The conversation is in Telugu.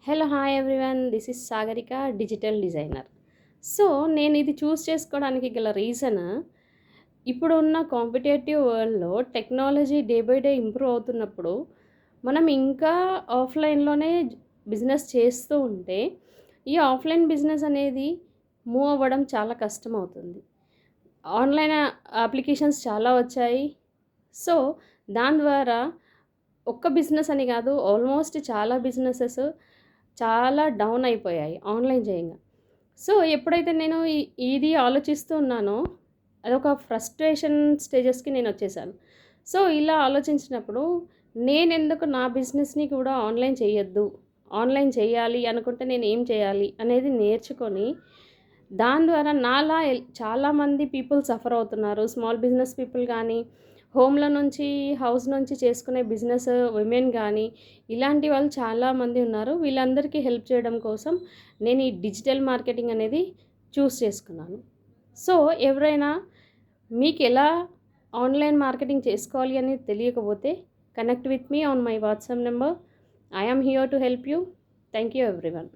Hello hi everyone, this is Sagarika, digital designer. So నేను ఇది చూస్ చేసుకోవడానికి గల రీజన్, ఇప్పుడు ఉన్న కాంపిటేటివ్ వరల్డ్లో technology day by day improve అవుతున్నప్పుడు మనం ఇంకా ఆఫ్లైన్లోనే బిజినెస్ చేస్తూ ఉంటే ఈ ఆఫ్లైన్ బిజినెస్ అనేది మూవ్ అవ్వడం చాలా కష్టం అవుతుంది. ఆన్లైన్ అప్లికేషన్స్ చాలా వచ్చాయి. సో దాని ద్వారా ఒక్క బిజినెస్ అని కాదు, ఆల్మోస్ట్ చాలా బిజినెసెస్ చాలా డౌన్ అయిపోయాయి ఆన్లైన్ చేయంగా. సో ఎప్పుడైతే నేను ఇది ఆలోచిస్తూ ఉన్నానో అదొక ఫ్రస్ట్రేషన్ స్టేజెస్కి నేను వచ్చేసాను. సో ఇలా ఆలోచించినప్పుడు నేనెందుకు నా బిజినెస్ని కూడా ఆన్లైన్ చేయొద్దు, ఆన్లైన్ చేయాలి అనుకుంటే నేను ఏం చేయాలి అనేది నేర్చుకొని దాని ద్వారా నాలా చాలామంది పీపుల్ సఫర్ అవుతున్నారు. స్మాల్ బిజినెస్ పీపుల్ కానీ, హోమ్‌లో నుంచి హౌస్ నుంచి చేసుకునే బిజినెస్ విమెన్ కానీ, ఇలాంటి వాళ్ళు చాలామంది ఉన్నారు. వీళ్ళందరికీ హెల్ప్ చేయడం కోసం నేను ఈ డిజిటల్ మార్కెటింగ్ అనేది చూస్ చేసుకున్నాను. సో ఎవరైనా మీకెలా ఆన్లైన్ మార్కెటింగ్ చేసుకోవాలి అని తెలియకపోతే connect with me on my WhatsApp number. I am here to help you. Thank you everyone.